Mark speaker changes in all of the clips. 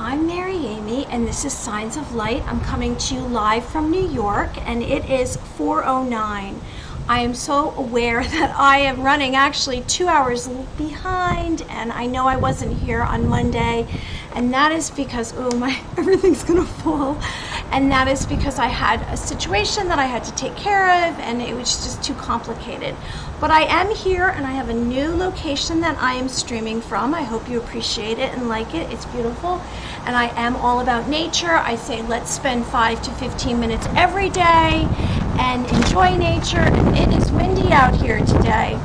Speaker 1: I'm Mary Amy, and this is Signs of Light. I'm coming to you live from New York, and it is 4:09. I am so aware that I am running actually 2 hours behind, and I know I wasn't here on Monday, and that is because, everything's gonna fall, and that is because I had a situation that I had to take care of, and it was just too complicated. But I am here, and I have a new location that I am streaming from. I hope you appreciate it and like it. It's beautiful, and I am all about nature. I say let's spend 5 to 15 minutes every day and enjoy nature, and it is windy out here today.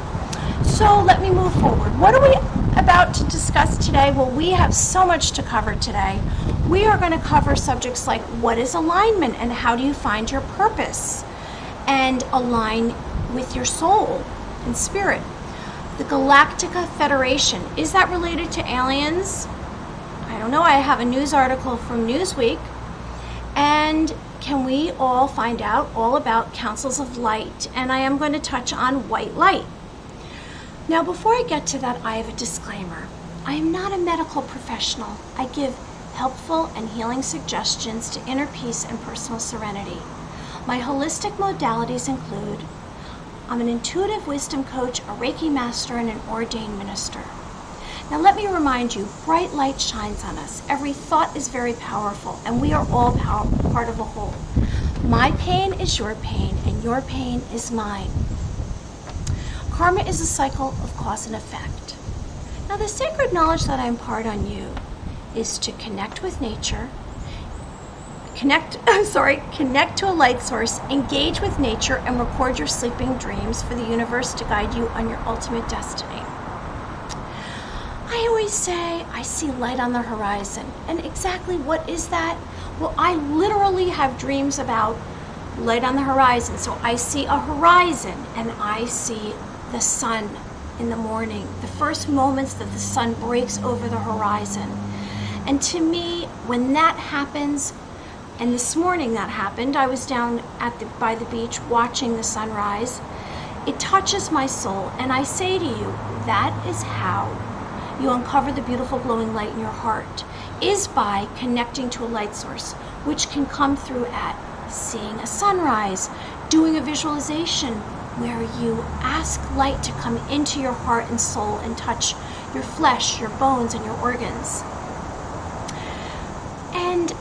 Speaker 1: So let me move forward. What are we about to discuss today? Well, we have so much to cover today. We are going to cover subjects like what is alignment and how do you find your purpose and align with your soul and spirit. The Galactic Federation, is that related to aliens? I don't know. I have a news article from Newsweek. And can we all find out all about councils of light? And I am going to touch on white light. Now, before I get to that, I have a disclaimer. I am not a medical professional. I give helpful and healing suggestions to inner peace and personal serenity. My holistic modalities include I'm an intuitive wisdom coach, a Reiki master, and an ordained minister. Now let me remind you, bright light shines on us. Every thought is very powerful, and we are all part of a whole. My pain is your pain, and your pain is mine. Karma is a cycle of cause and effect. Now the sacred knowledge that I impart on you is to connect with nature, connect to a light source, engage with nature, and record your sleeping dreams for the universe to guide you on your ultimate destiny. I always say I see light on the horizon. And exactly what is that? Well, I literally have dreams about light on the horizon. So I see a horizon and I see the sun in the morning, the first moments that the sun breaks over the horizon. And to me, when that happens, and this morning that happened, I was down by the beach watching the sunrise, it touches my soul. And I say to you, that is how you uncover the beautiful glowing light in your heart, is by connecting to a light source, which can come through at seeing a sunrise, doing a visualization where you ask light to come into your heart and soul and touch your flesh, your bones, and your organs. And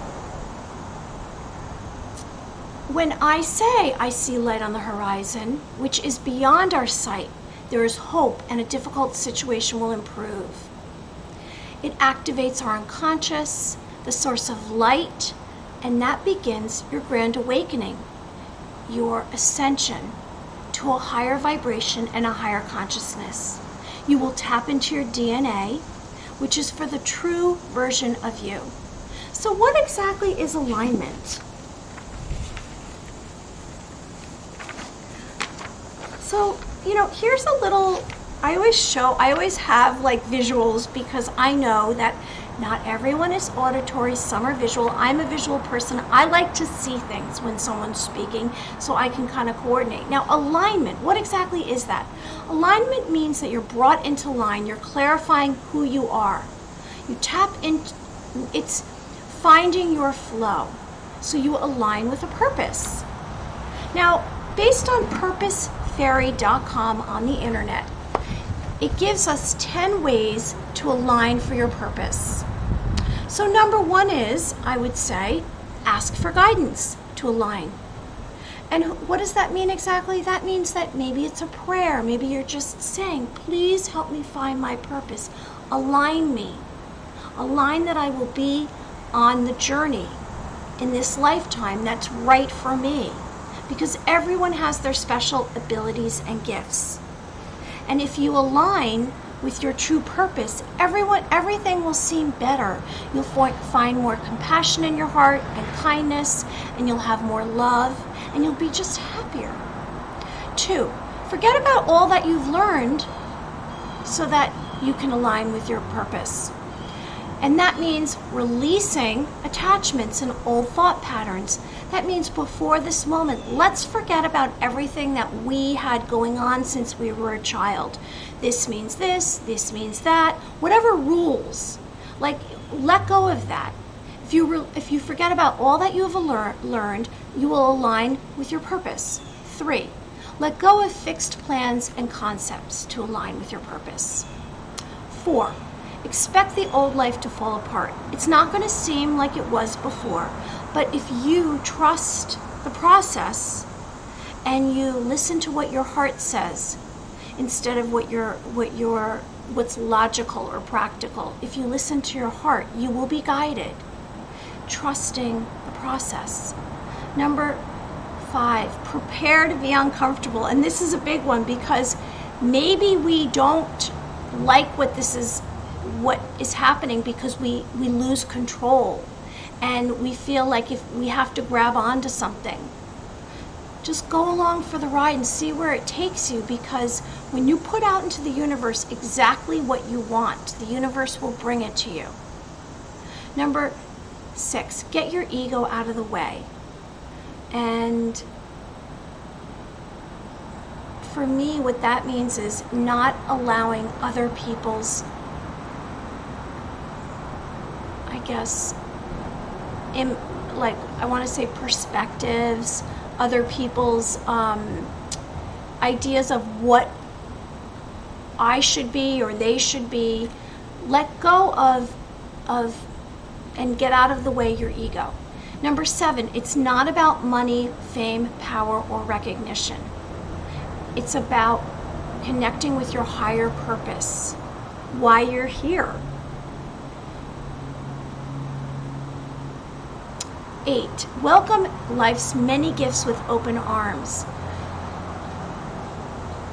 Speaker 1: when I say I see light on the horizon, which is beyond our sight, there is hope, and a difficult situation will improve. It activates our unconscious, the source of light, and that begins your grand awakening, your ascension to a higher vibration and a higher consciousness. You will tap into your DNA, which is for the true version of you. So what exactly is alignment? So, here's a little, I always have like visuals because I know that not everyone is auditory, some are visual. I'm a visual person. I like to see things when someone's speaking so I can kind of coordinate. Now, alignment, what exactly is that? Alignment means that you're brought into line. You're clarifying who you are. You tap in, it's finding your flow. So you align with a purpose. Now, based on purposefairy.com on the internet, it gives us 10 ways to align for your purpose. So number one is, I would say, ask for guidance to align. And what does that mean exactly? That means that maybe it's a prayer. Maybe you're just saying, please help me find my purpose. Align me. Align that I will be on the journey in this lifetime that's right for me. Because everyone has their special abilities and gifts. And if you align with your true purpose, everything will seem better. You'll find more compassion in your heart and kindness, and you'll have more love, and you'll be just happier. 2, forget about all that you've learned so that you can align with your purpose. And that means releasing attachments and old thought patterns. That means before this moment, let's forget about everything that we had going on since we were a child. This means this means that, whatever rules. Like, let go of that. If you forget about all that you have learned, you will align with your purpose. 3, let go of fixed plans and concepts to align with your purpose. 4, expect the old life to fall apart. It's not going to seem like it was before, but if you trust the process and you listen to what your heart says instead of what's logical or practical, if you listen to your heart, you will be guided, trusting the process. Number 5, prepare to be uncomfortable. And this is a big one because maybe we don't like what is happening because we lose control and we feel like if we have to grab onto something. Just go along for the ride and see where it takes you, because when you put out into the universe exactly what you want, the universe will bring it to you. Number 6, get your ego out of the way. And for me, what that means is not allowing other people's, I guess, I want to say perspectives, other people's ideas of what I should be or they should be. Let go of and get out of the way your ego. Number 7, it's not about money, fame, power, or recognition. It's about connecting with your higher purpose, why you're here. 8, welcome life's many gifts with open arms.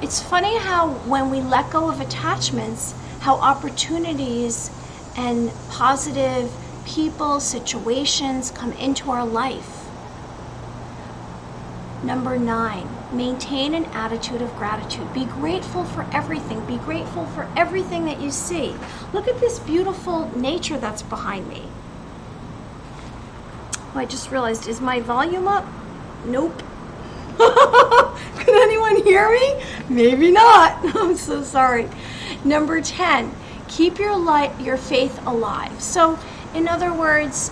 Speaker 1: It's funny how when we let go of attachments, how opportunities and positive people, situations come into our life. Number 9, maintain an attitude of gratitude. Be grateful for everything. Be grateful for everything that you see. Look at this beautiful nature that's behind me. Oh, I just realized, is my volume up? Nope. Could anyone hear me? Maybe not. I'm so sorry. Number 10, keep your faith alive. So, in other words,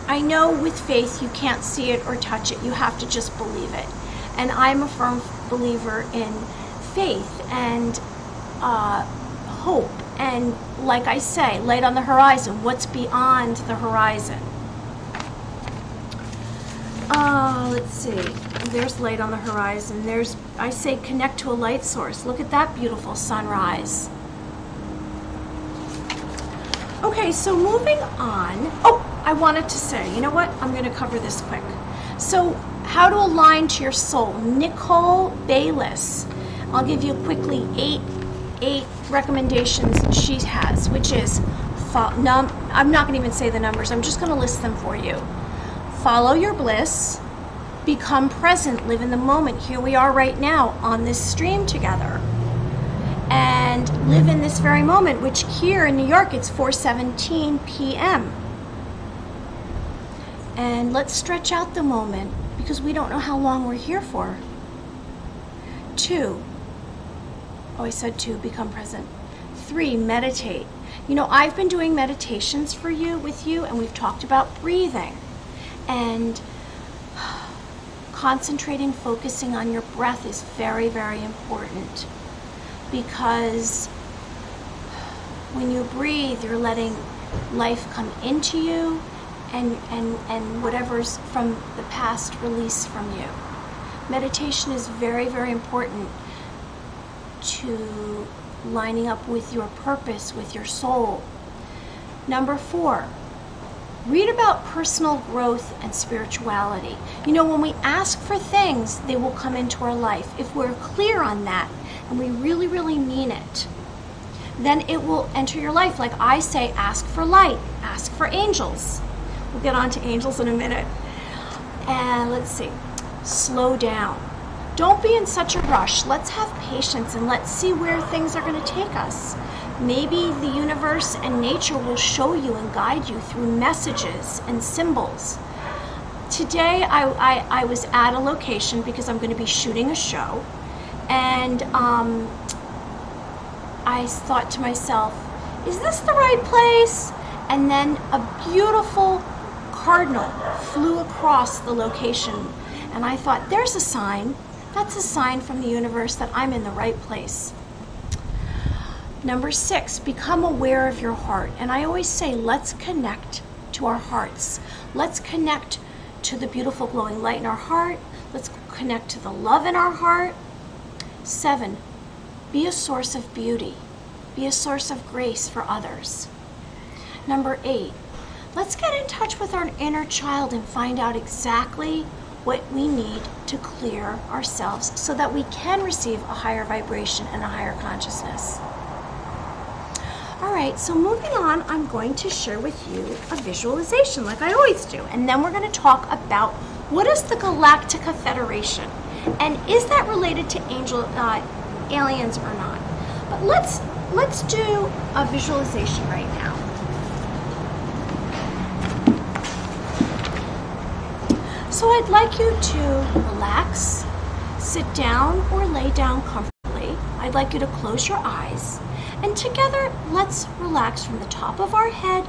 Speaker 1: I know with faith you can't see it or touch it. You have to just believe it. And I'm a firm believer in faith and hope. And like I say, light on the horizon. What's beyond the horizon? Let's see. There's light on the horizon. I say connect to a light source. Look at that beautiful sunrise. Okay, so moving on. Oh, I wanted to say, you know what? I'm going to cover this quick. So, how to align to your soul. Nicole Bayliss. I'll give you quickly eight recommendations she has, which is, I'm not going to even say the numbers. I'm just going to list them for you. Follow your bliss. Become present. Live in the moment. Here we are right now on this stream together. And live in this very moment, which here in New York, it's 4:17 p.m. And let's stretch out the moment because we don't know how long we're here for. 2, I said 2, become present. 3, meditate. You know, I've been doing meditations with you, and we've talked about breathing. And concentrating, focusing on your breath is very, very important. Because when you breathe, you're letting life come into you and whatever's from the past release from you. Meditation is very, very important to lining up with your purpose, with your soul. Number 4, read about personal growth and spirituality. You know, when we ask for things, they will come into our life. If we're clear on that, and we really, really mean it, then it will enter your life. Like I say, ask for light, ask for angels. We'll get on to angels in a minute. And let's see, slow down. Don't be in such a rush. Let's have patience and let's see where things are going to take us. Maybe the universe and nature will show you and guide you through messages and symbols. Today I was at a location because I'm going to be shooting a show. And I thought to myself, is this the right place? And then a beautiful cardinal flew across the location. And I thought, there's a sign. That's a sign from the universe that I'm in the right place. Number 6, become aware of your heart. And I always say, let's connect to our hearts. Let's connect to the beautiful glowing light in our heart. Let's connect to the love in our heart. 7, be a source of beauty. Be a source of grace for others. Number 8, let's get in touch with our inner child and find out exactly what we need to clear ourselves so that we can receive a higher vibration and a higher consciousness. All right, so moving on, I'm going to share with you a visualization like I always do. And then we're going to talk about what is the Galactic Federation and is that related to aliens or not. But let's do a visualization right now. So I'd like you to relax, sit down or lay down comfortably. I'd like you to close your eyes. And together, let's relax from the top of our head,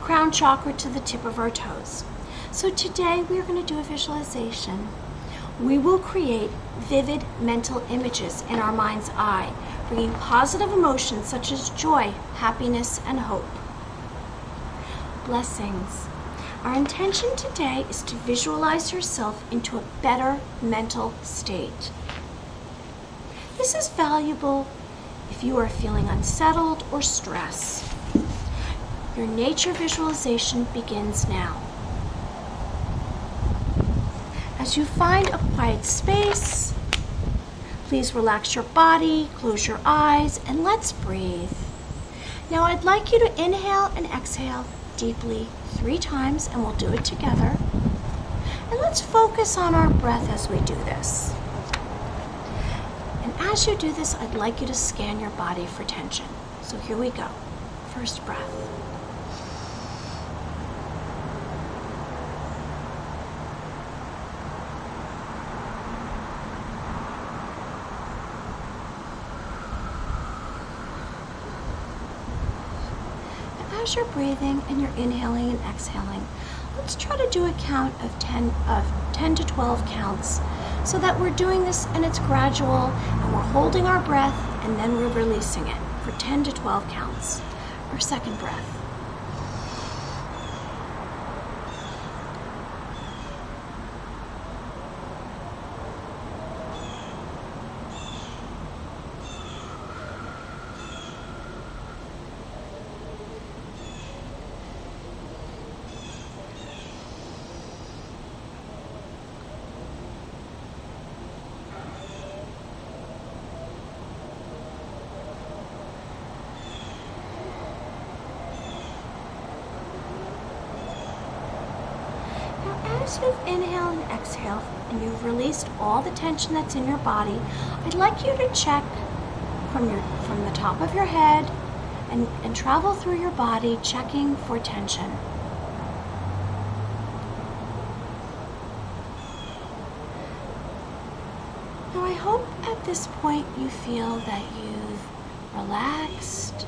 Speaker 1: crown chakra, to the tip of our toes. So today, we're going to do a visualization. We will create vivid mental images in our mind's eye, bringing positive emotions such as joy, happiness, and hope. Blessings. Our intention today is to visualize yourself into a better mental state. This is valuable if you are feeling unsettled or stressed. Your nature visualization begins now. As you find a quiet space, please relax your body, close your eyes, and let's breathe. Now I'd like you to inhale and exhale deeply 3 times, and we'll do it together. And let's focus on our breath as we do this. And as you do this, I'd like you to scan your body for tension. So here we go. First breath. As you're breathing and you're inhaling and exhaling, let's try to do a count of 10 to 12 counts so that we're doing this and it's gradual and we're holding our breath and then we're releasing it for 10 to 12 counts. Our second breath. As you've inhaled and exhaled and you've released all the tension that's in your body, I'd like you to check from the top of your head and travel through your body, checking for tension. Now I hope at this point you feel that you've relaxed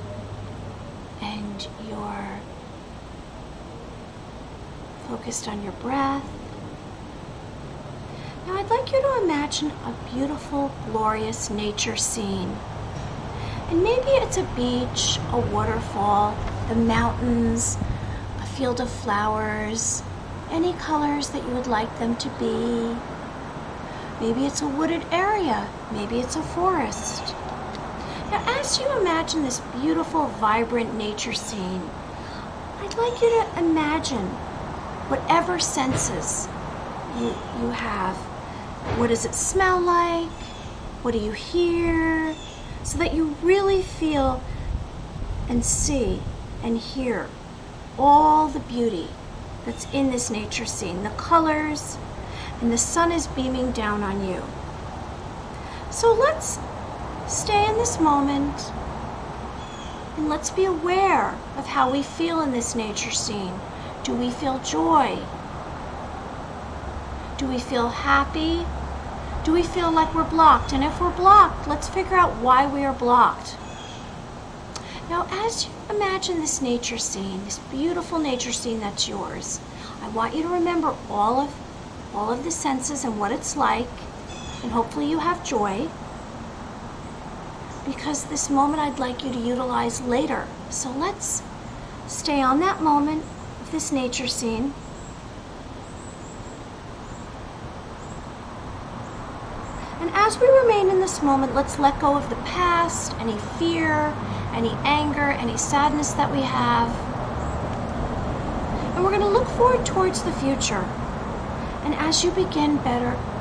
Speaker 1: and you're focused on your breath. Now I'd like you to imagine a beautiful, glorious nature scene. And maybe it's a beach, a waterfall, the mountains, a field of flowers, any colors that you would like them to be. Maybe it's a wooded area, maybe it's a forest. Now as you imagine this beautiful, vibrant nature scene, I'd like you to imagine whatever senses you have. What does it smell like? What do you hear? So that you really feel and see and hear all the beauty that's in this nature scene, the colors, and the sun is beaming down on you. So let's stay in this moment and let's be aware of how we feel in this nature scene. Do we feel joy? Do we feel happy? Do we feel like we're blocked? And if we're blocked, let's figure out why we are blocked. Now, as you imagine this nature scene, this beautiful nature scene that's yours. I want you to remember all of the senses and what it's like, and hopefully you have joy, because this moment I'd like you to utilize later. So let's stay on that moment of this nature scene. And as we remain in this moment, let's let go of the past, any fear, any anger, any sadness that we have. And we're going to look forward towards the future. And as you begin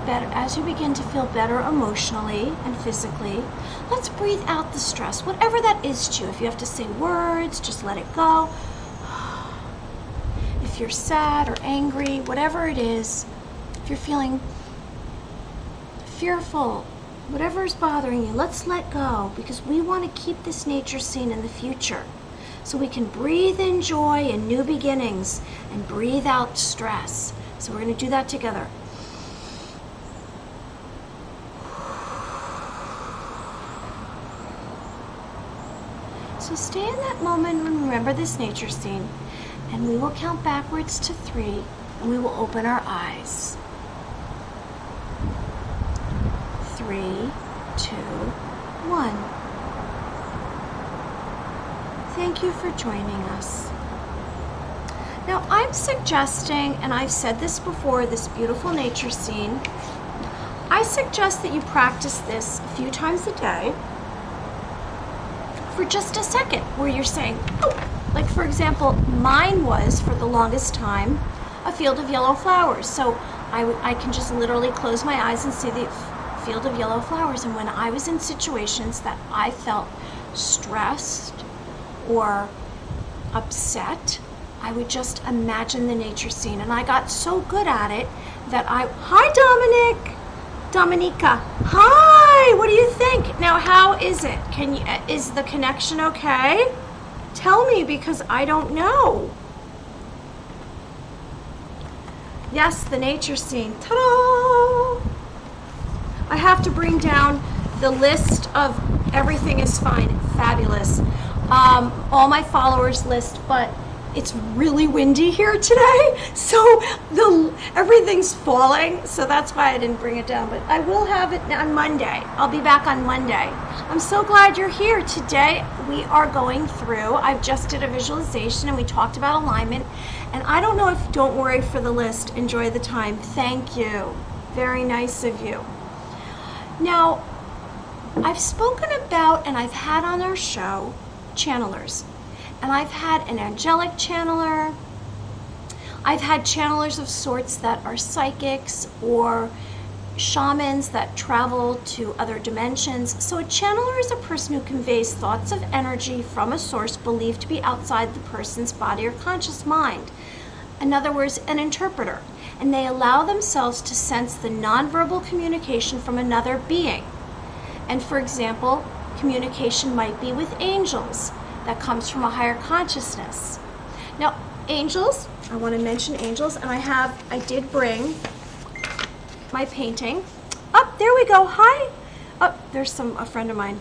Speaker 1: as you begin to feel better emotionally and physically, let's breathe out the stress, whatever that is to you. If you have to say words, just let it go. If you're sad or angry, whatever it is, if you're feeling fearful, whatever is bothering you, let's let go, because we want to keep this nature scene in the future so we can breathe in joy and new beginnings and breathe out stress. So we're going to do that together. So stay in that moment and remember this nature scene, and we will count backwards to 3, and we will open our eyes. 3, 2, 1. Thank you for joining us. Now I'm suggesting, and I've said this before, this beautiful nature scene, I suggest that you practice this a few times a day for just a second, where you're saying, oh, like for example, mine was for the longest time a field of yellow flowers. So I can just literally close my eyes and see the field of yellow flowers. And when I was in situations that I felt stressed or upset, I would just imagine the nature scene, and I got so good at it that hi Dominica, hi, what do you think? Now, how is it? Is the connection okay? Tell me, because I don't know. Yes, the nature scene, ta-da! I have to bring down the list of everything is fine, fabulous. All my followers list, but it's really windy here today, so everything's falling, so that's why I didn't bring it down, but I will have it on Monday. I'll be back on Monday. I'm so glad you're here. Today we are going through, I've just did a visualization and we talked about alignment, and I don't know if, don't worry for the list, enjoy the time. Thank you. Very nice of you. Now, I've spoken about, and I've had on our show, channelers. And I've had an angelic channeler. I've had channelers of sorts that are psychics or shamans that travel to other dimensions. So a channeler is a person who conveys thoughts of energy from a source believed to be outside the person's body or conscious mind. In other words, an interpreter. And they allow themselves to sense the nonverbal communication from another being. And for example, communication might be with angels. That comes from a higher consciousness. Now, angels, I want to mention angels, and I did bring my painting. Oh, there we go. Hi. Oh, there's a friend of mine.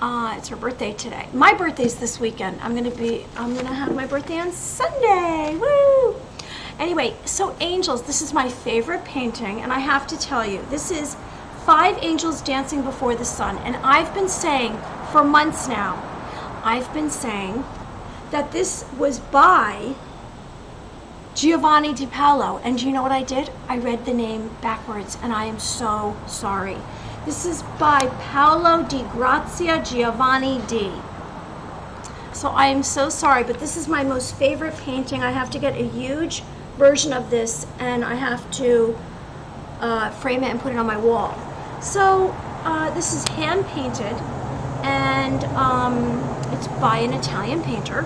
Speaker 1: It's her birthday today. My birthday's this weekend. I'm gonna have my birthday on Sunday. Woo! Anyway, so angels, this is my favorite painting, and I have to tell you, this is 5 angels dancing before the sun, and I've been saying for months now, I've been saying that this was by Giovanni Di Paolo, and do you know what I did? I read the name backwards, and I am so sorry. This is by Paolo di Grazia Giovanni Di. So I am so sorry, but this is my most favorite painting. I have to get a huge version of this, and I have to frame it and put it on my wall. So this is hand painted, and it's by an Italian painter.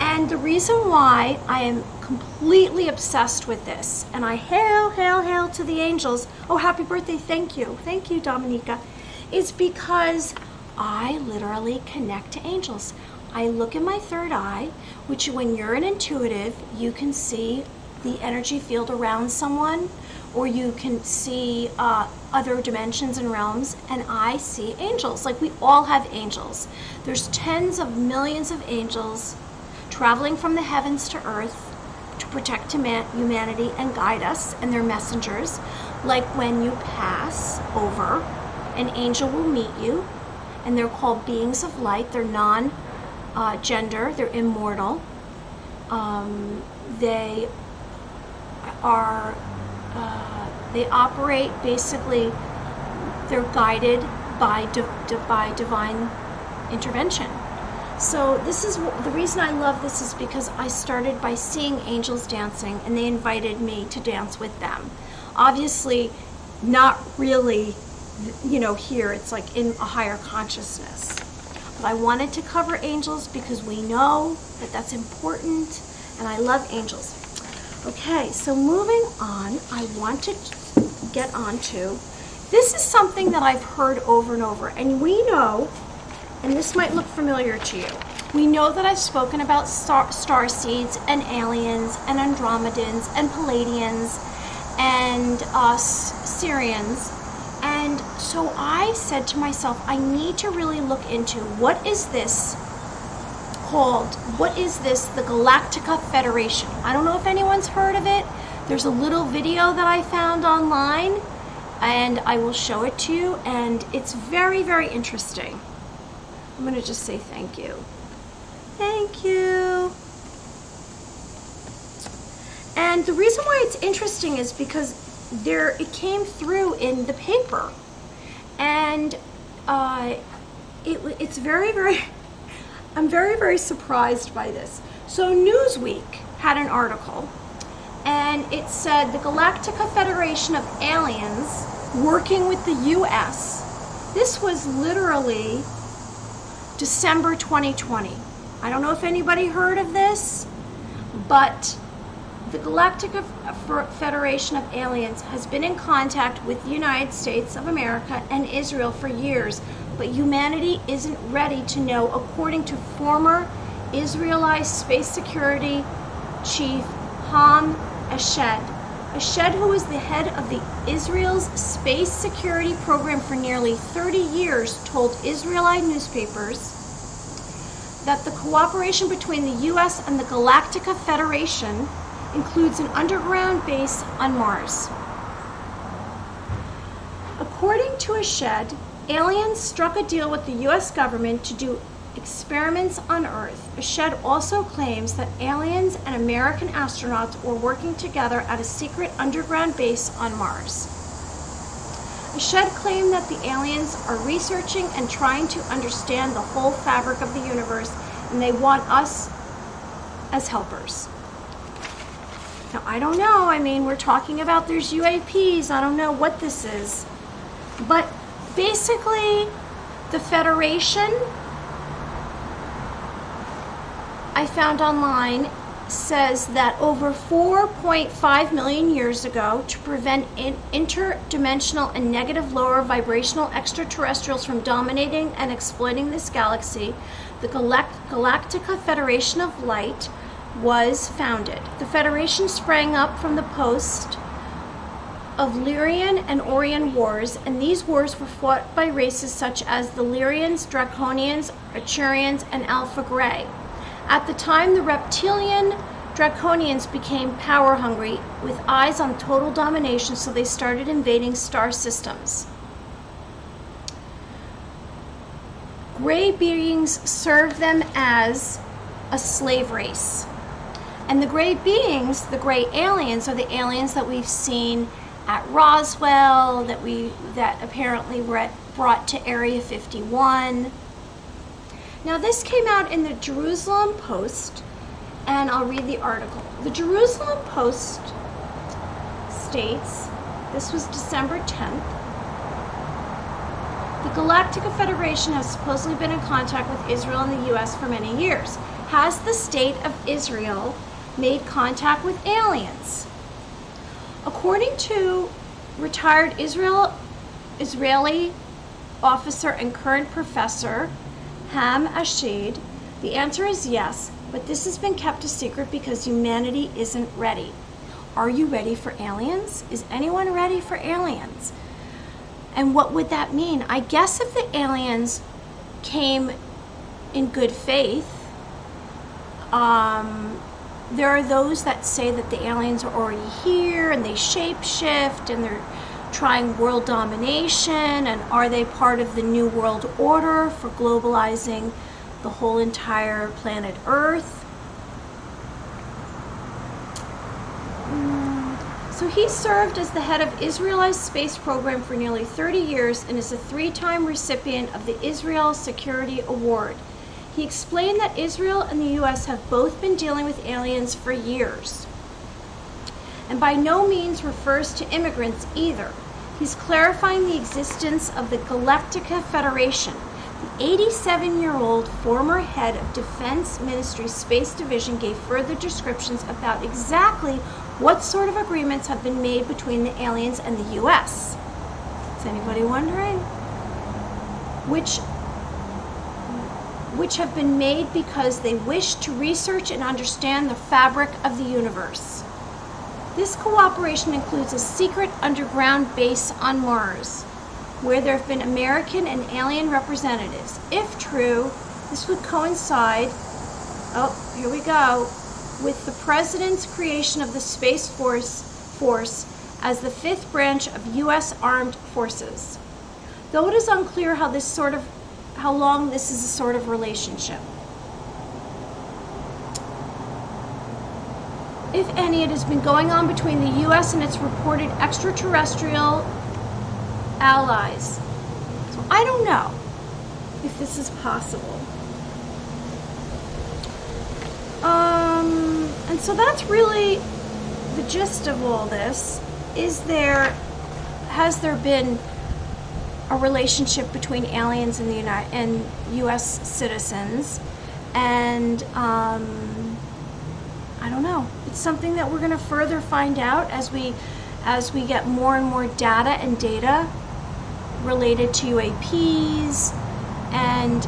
Speaker 1: And the reason why I am completely obsessed with this, and I hail, hail, hail to the angels, oh, happy birthday, thank you, Dominica, is because I literally connect to angels. I look in my third eye, which when you're an intuitive, you can see the energy field around someone, or you can see other dimensions and realms, and I see angels. Like, we all have angels. There's tens of millions of angels traveling from the heavens to earth to protect humanity and guide us, and they're messengers. Like, when you pass over, an angel will meet you, and they're called beings of light. They're non-gender, they're immortal. They are, they operate, basically, they're guided by divine intervention. So this is the reason I love this, is because I started by seeing angels dancing, and they invited me to dance with them. Obviously, not really, here, it's like in a higher consciousness. But I wanted to cover angels because we know that that's important, and I love angels. Okay, so moving on, I want to get on to, this is something that I've heard over and over, and we know, and this might look familiar to you, we know that I've spoken about star seeds and aliens and Andromedans and Palladians and Syrians. And so I said to myself, I need to really look into, what is this called? What is this? The Galactic Federation. I don't know if anyone's heard of it. There's a little video that I found online, and I will show it to you, and it's very, very interesting. I'm going to just say thank you. Thank you. And the reason why it's interesting is because it came through in the paper, and it's very, very, I'm very, very surprised by this. So Newsweek had an article, and it said the Galactic Federation of aliens working with the U.S. This was literally December 2020. I don't know if anybody heard of this, but the Galactic Federation of Aliens has been in contact with the United States of America and Israel for years, but humanity isn't ready to know, according to former Israeli space security chief Ham Eshed. Eshed, who was the head of the Israel's space security program for nearly 30 years, told Israeli newspapers that the cooperation between the U.S. and the Galactic Federation includes an underground base on Mars. According to Eshed, aliens struck a deal with the U.S. government to do experiments on Earth. Eshed also claims that aliens and American astronauts were working together at a secret underground base on Mars. Eshed claimed that the aliens are researching and trying to understand the whole fabric of the universe, and they want us as helpers. Now, I don't know. I mean, we're talking about there's UAPs. I don't know what this is. But basically, the Federation, I found online, says that over 4.5 million years ago, to prevent interdimensional and negative lower vibrational extraterrestrials from dominating and exploiting this galaxy, the Galactic Federation of Light was founded. The Federation sprang up from the post of Lyrian and Orion wars, and these wars were fought by races such as the Lyrians, Draconians, Arcturians, and Alpha Gray. At the time, the reptilian Draconians became power-hungry with eyes on total domination, so they started invading star systems. Gray beings served them as a slave race. And the gray beings, the gray aliens, are the aliens that we've seen at Roswell, that apparently were brought to Area 51. Now, this came out in the Jerusalem Post, and I'll read the article. The Jerusalem Post states, this was December 10th, the Galactic Federation has supposedly been in contact with Israel and the U.S. for many years. Has the state of Israel made contact with aliens? According to retired Israeli officer and current professor Ham Eshed, the answer is yes, but this has been kept a secret because humanity isn't ready. Are you ready for aliens? Is anyone ready for aliens? And what would that mean? I guess if the aliens came in good faith, there are those that say that the aliens are already here and they shapeshift and they're trying world domination, and are they part of the new world order for globalizing the whole entire planet Earth? So he served as the head of Israel's space program for nearly 30 years and is a 3-time recipient of the Israel Security Award. He explained that Israel and the U.S. have both been dealing with aliens for years, and by no means refers to immigrants either. He's clarifying the existence of the Galactic Federation. The 87-year-old former head of Defense Ministry Space Division gave further descriptions about exactly what sort of agreements have been made between the aliens and the U.S. Is anybody wondering? Which have been made because they wish to research and understand the fabric of the universe. This cooperation includes a secret underground base on Mars, where there have been American and alien representatives. If true, this would coincide, oh, here we go, with the President's creation of the Space Force as the 5th branch of U.S. Armed Forces. Though it is unclear how long this is a sort of relationship. If any, it has been going on between the U.S. and its reported extraterrestrial allies. So I don't know if this is possible. And so that's really the gist of all this. Has there been a relationship between aliens and and U.S. citizens? And I don't know. It's something that we're going to further find out as we get more and more data and data related to UAPs. And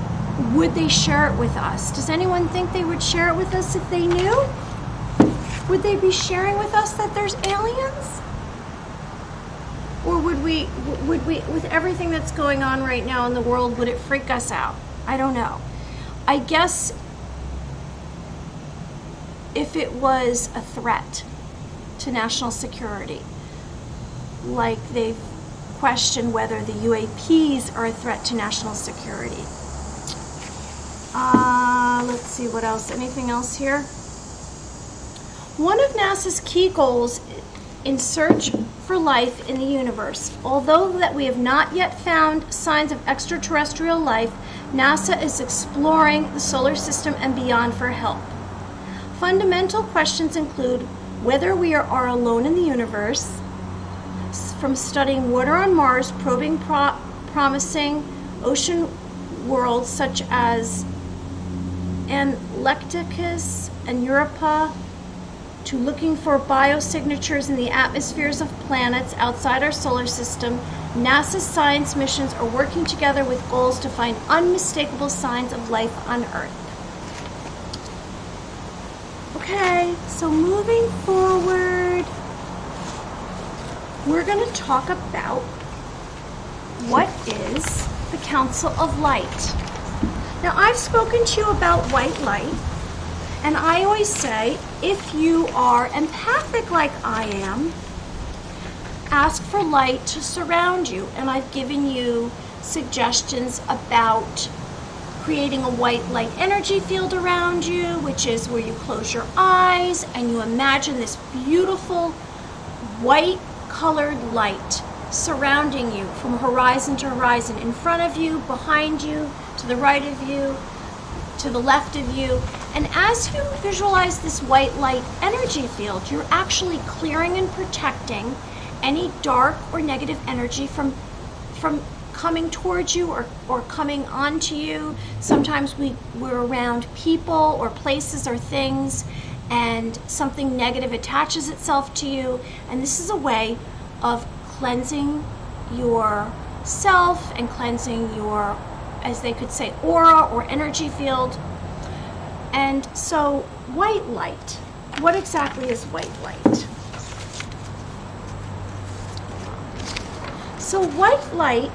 Speaker 1: would they share it with us? Does anyone think they would share it with us if they knew? Would they be sharing with us that there's aliens? Or would we, with everything that's going on right now in the world, would it freak us out? I don't know. I guess if it was a threat to national security, like they've questioned whether the UAPs are a threat to national security. Let's see what else. Anything else here? One of NASA's key goals in search for life in the universe. Although that we have not yet found signs of extraterrestrial life, NASA is exploring the solar system and beyond for help. Fundamental questions include whether we are alone in the universe, from studying water on Mars, probing promising ocean worlds such as Galacticus and Europa, to looking for biosignatures in the atmospheres of planets outside our solar system. NASA's science missions are working together with goals to find unmistakable signs of life on Earth. Okay, so moving forward, we're going to talk about what is the Council of Light. Now, I've spoken to you about white light, and I always say, if you are empathic like I am, ask for light to surround you. And I've given you suggestions about creating a white light energy field around you, which is where you close your eyes and you imagine this beautiful white colored light surrounding you from horizon to horizon, in front of you, behind you, to the right of you, to the left of you. And as you visualize this white light energy field, you're actually clearing and protecting any dark or negative energy from coming towards you or coming onto you. Sometimes we're around people or places or things and something negative attaches itself to you, and this is a way of cleansing yourself and cleansing your, as they could say, aura or energy field. And so white light, what exactly is white light? So white light,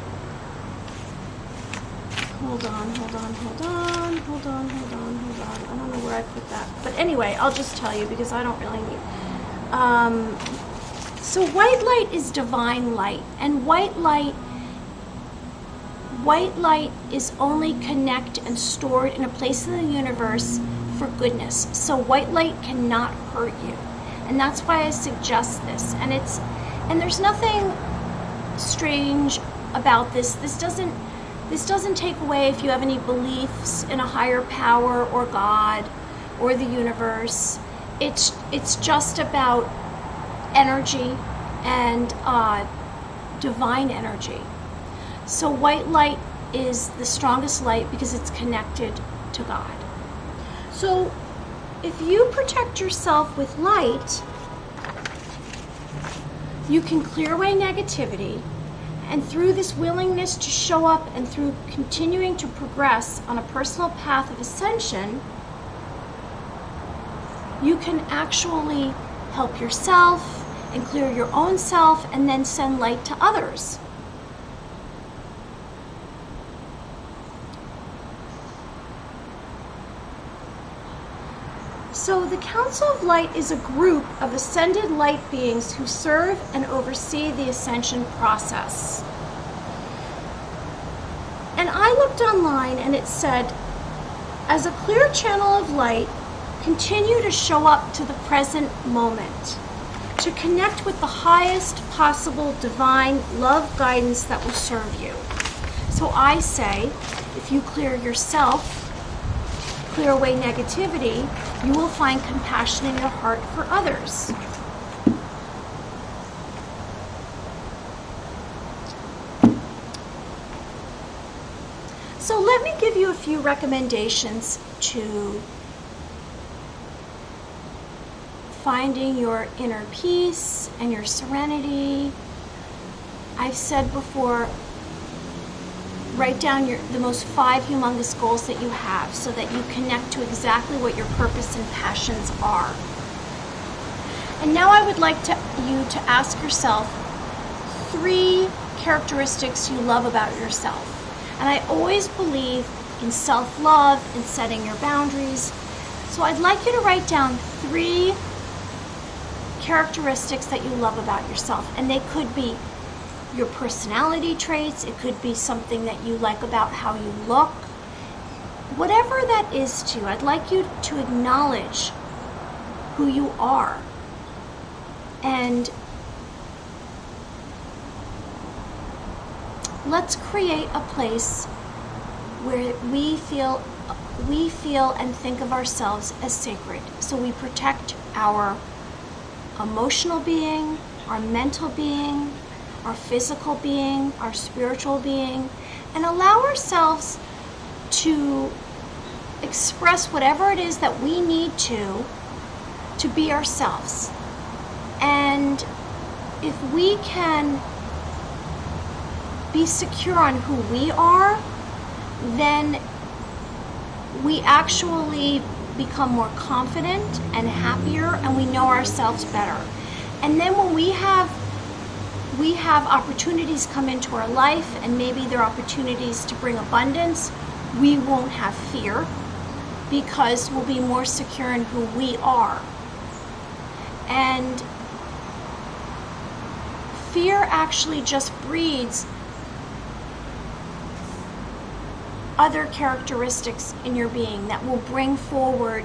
Speaker 1: hold on. I don't know where I put that. But anyway, I'll just tell you because I don't really need. So white light is divine light, and white light is only connect and stored in a place in the universe for goodness. So white light cannot hurt you. And that's why I suggest this. And there's nothing strange about this. This doesn't take away if you have any beliefs in a higher power or God or the universe. It's just about energy and divine energy. So white light is the strongest light because it's connected to God. So if you protect yourself with light, you can clear away negativity, and through this willingness to show up and through continuing to progress on a personal path of ascension, you can actually help yourself and clear your own self and then send light to others. So the Council of Light is a group of ascended light beings who serve and oversee the ascension process. And I looked online and it said, as a clear channel of light, continue to show up to the present moment, to connect with the highest possible divine love guidance that will serve you. So I say, if you clear yourself, clear away negativity, you will find compassion in your heart for others. So let me give you a few recommendations to finding your inner peace and your serenity. I've said before, write down the most 5 humongous goals that you have so that you connect to exactly what your purpose and passions are. And now I would like you to ask yourself 3 characteristics you love about yourself. And I always believe in self-love and setting your boundaries. So I'd like you to write down 3 characteristics that you love about yourself. And they could be your personality traits, it could be something that you like about how you look. Whatever that is to you, I'd like you to acknowledge who you are. And let's create a place where we feel and think of ourselves as sacred. So we protect our emotional being, our mental being, our physical being, our spiritual being, and allow ourselves to express whatever it is that we need to be ourselves. And if we can be secure on who we are, then we actually become more confident and happier, and we know ourselves better. And then when we have opportunities come into our life, and maybe they're opportunities to bring abundance, we won't have fear because we'll be more secure in who we are. And fear actually just breeds other characteristics in your being that will bring forward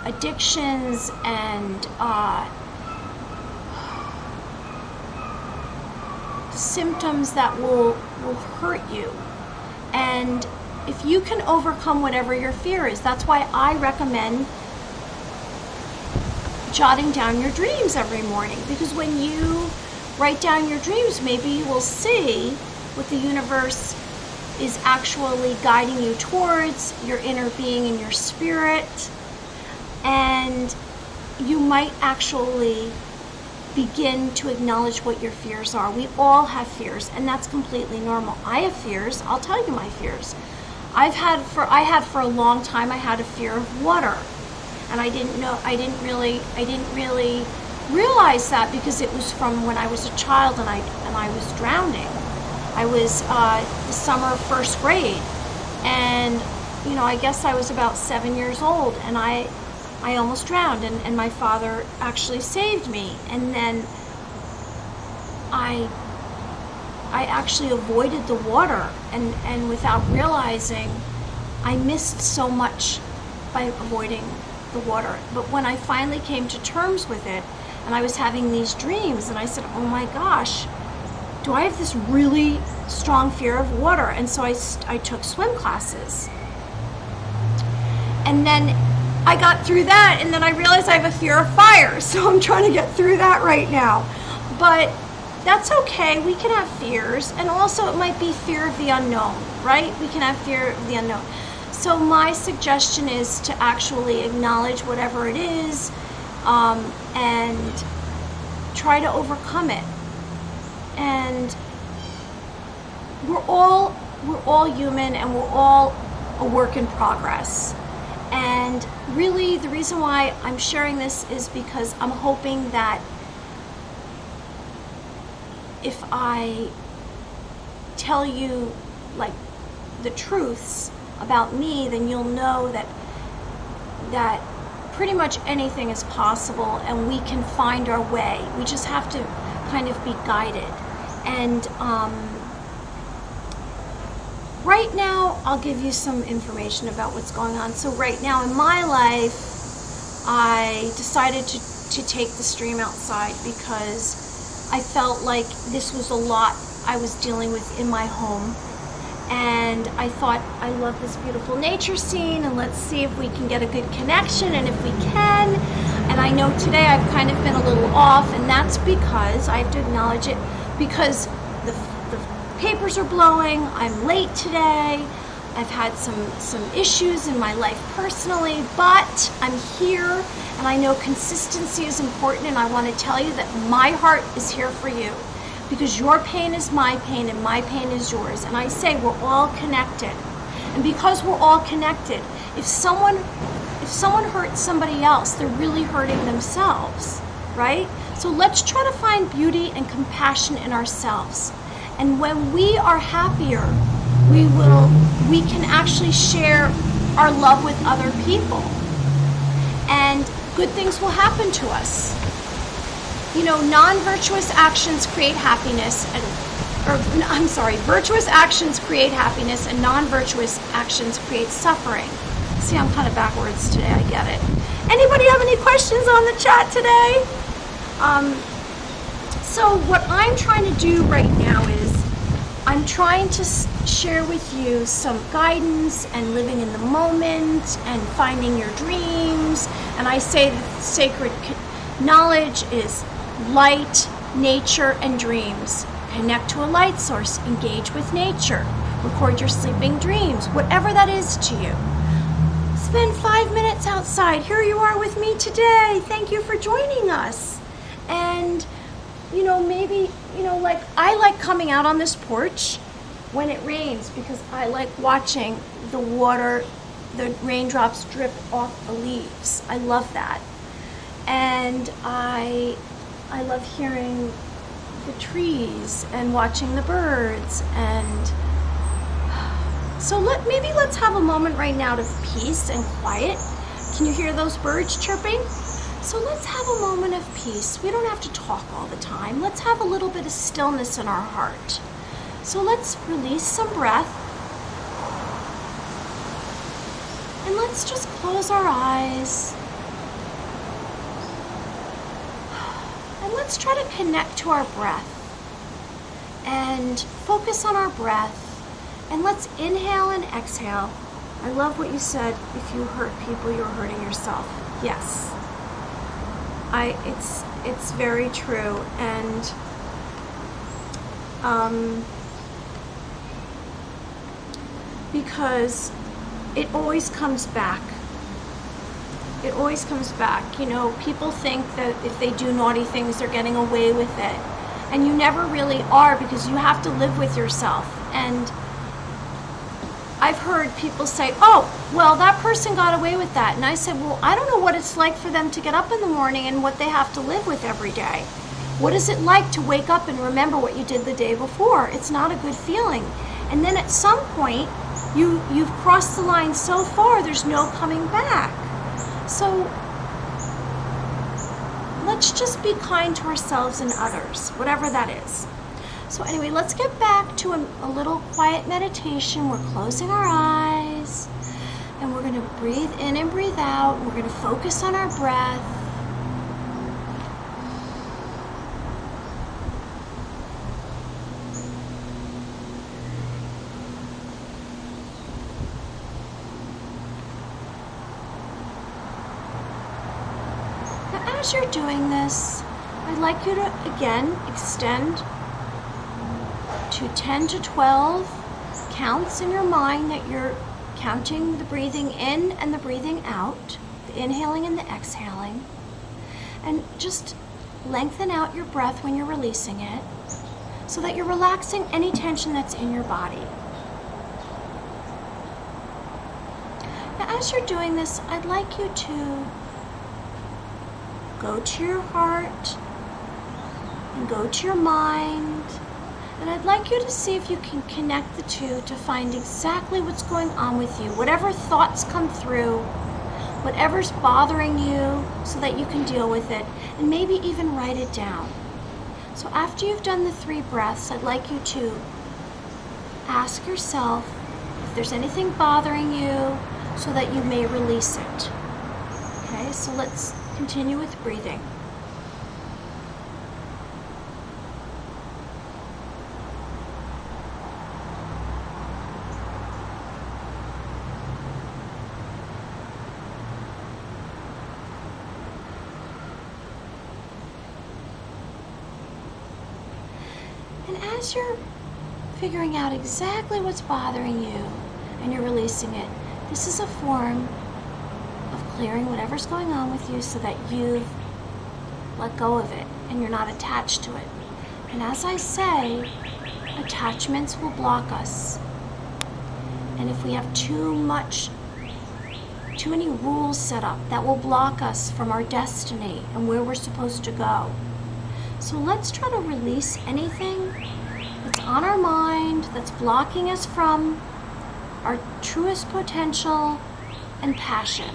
Speaker 1: addictions and symptoms that will hurt you. And if you can overcome whatever your fear is, that's why I recommend jotting down your dreams every morning, because when you write down your dreams, maybe you will see what the universe is actually guiding you towards, your inner being and your spirit, and you might actually begin to acknowledge what your fears are. We all have fears, and that's completely normal. I have fears. I'll tell you my fears. I had for a long time, I had a fear of water, and I didn't really realize that because it was from when I was a child and I was drowning. I was the summer of first grade, and you know, I guess I was about 7 years old, and I almost drowned, and my father actually saved me. And then I actually avoided the water, and without realizing, I missed so much by avoiding the water. But when I finally came to terms with it, and I was having these dreams, and I said, oh my gosh, do I have this really strong fear of water? And so I took swim classes. And then I got through that, and then I realized I have a fear of fire, so I'm trying to get through that right now. But that's okay. We can have fears, and also it might be fear of the unknown, right? We can have fear of the unknown. So my suggestion is to actually acknowledge whatever it is, and try to overcome it. And we're all human, and we're all a work in progress. And really, the reason why I'm sharing this is because I'm hoping that if I tell you like the truths about me, then you'll know that pretty much anything is possible, and we can find our way. We just have to kind of be guided. And right now, I'll give you some information about what's going on. So right now in my life, I decided to take the stream outside because I felt like this was a lot I was dealing with in my home. And I thought, I love this beautiful nature scene, and let's see if we can get a good connection, and if we can. And I know today I've kind of been a little off, and that's because I have to acknowledge it, because the papers are blowing. I'm late today. I've had some issues in my life personally, but I'm here, and I know consistency is important, and I want to tell you that my heart is here for you, because your pain is my pain and my pain is yours. And I say we're all connected. And because we're all connected, if someone hurts somebody else, they're really hurting themselves, right? So let's try to find beauty and compassion in ourselves. And when we are happier, we can actually share our love with other people, and good things will happen to us. You know, non-virtuous actions create happiness, virtuous actions create happiness, and non-virtuous actions create suffering. See, I'm kind of backwards today, I get it. Anybody have any questions on the chat today? So what I'm trying to do right now is I'm trying to share with you some guidance and living in the moment and finding your dreams. And I say that sacred knowledge is light, nature, and dreams. Connect to a light source, engage with nature, record your sleeping dreams, whatever that is to you. Spend 5 minutes outside. Here you are with me today. Thank you for joining us. And, you know, maybe, you know, like I like coming out on this porch when it rains because I like watching the water, the raindrops drip off the leaves. I love that. And I love hearing the trees and watching the birds. And so maybe let's have a moment right now of peace and quiet. Can you hear those birds chirping? So let's have a moment of peace. We don't have to talk all the time. Let's have a little bit of stillness in our heart. So let's release some breath. And let's just close our eyes. And let's try to connect to our breath and focus on our breath. And let's inhale and exhale. I love what you said. If you hurt people, you're hurting yourself. Yes. It's very true. And because it always comes back. It always comes back. You know, people think that if they do naughty things, they're getting away with it. And you never really are, because you have to live with yourself. And I've heard people say, oh, well, that person got away with that. And I said, well, I don't know what it's like for them to get up in the morning and what they have to live with every day. What is it like to wake up and remember what you did the day before? It's not a good feeling. And then at some point, you've crossed the line so far, there's no coming back. So let's just be kind to ourselves and others, whatever that is. So anyway, let's get back to a little quiet meditation. We're closing our eyes, and we're going to breathe in and breathe out. We're going to focus on our breath. Now, as you're doing this, I'd like you to, again, extend to 10 to 12 counts in your mind that you're counting the breathing in and the breathing out, the inhaling and the exhaling, and just lengthen out your breath when you're releasing it so that you're relaxing any tension that's in your body. Now, as you're doing this, I'd like you to go to your heart and go to your mind. And I'd like you to see if you can connect the two to find exactly what's going on with you. Whatever thoughts come through, whatever's bothering you, so that you can deal with it. And maybe even write it down. So after you've done the 3 breaths, I'd like you to ask yourself if there's anything bothering you so that you may release it. Okay, so let's continue with breathing. And as you're figuring out exactly what's bothering you and you're releasing it, this is a form of clearing whatever's going on with you so that you've let go of it and you're not attached to it. And as I say, attachments will block us. And if we have too many rules set up, that will block us from our destiny and where we're supposed to go. So let's try to release anything that's on our mind, that's blocking us from our truest potential and passion.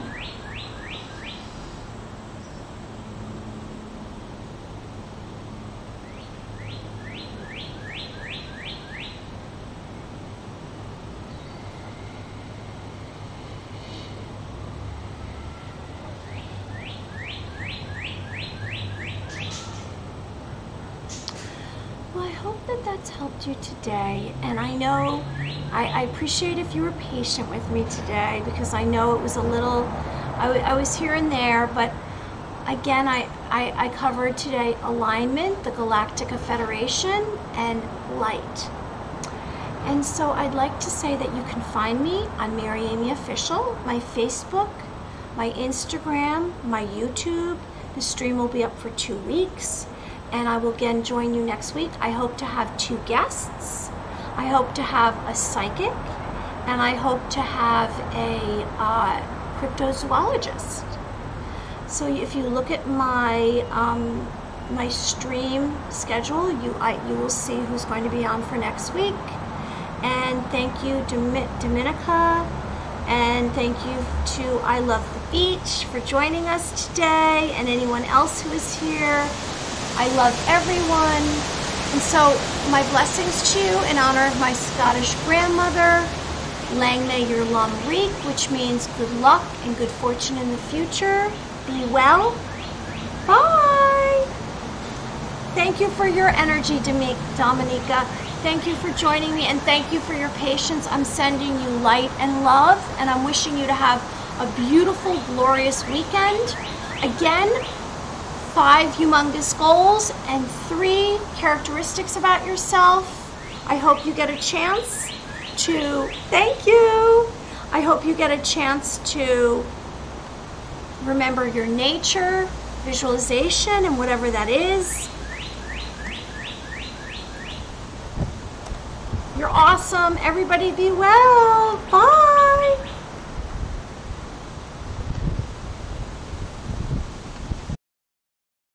Speaker 1: Well, I hope that that's helped you today, and I know I appreciate if you were patient with me today, because I know it was a little, I was here and there, but again, I covered today alignment, the Galactic Federation, and light. And so I'd like to say that you can find me on Mary Amy Official, my Facebook, my Instagram, my YouTube. The stream will be up for 2 weeks. And I will again join you next week. I hope to have 2 guests. I hope to have a psychic, and I hope to have a cryptozoologist. So if you look at my my stream schedule, you will see who's going to be on for next week. And thank you, Dominica, and thank you to I Love the Beach for joining us today, and anyone else who is here. I love everyone. And so my blessings to you in honor of my Scottish grandmother, Lang me your Lam Reek, which means good luck and good fortune in the future. Be well. Bye. Thank you for your energy, Dominica. Thank you for joining me, and thank you for your patience. I'm sending you light and love, and I'm wishing you to have a beautiful, glorious weekend. Again, 5 humongous goals and 3 characteristics about yourself. I hope you get a chance to, thank you. I hope you get a chance to remember your nature, visualization, and whatever that is. You're You're awesome. Everybody be well. Bye.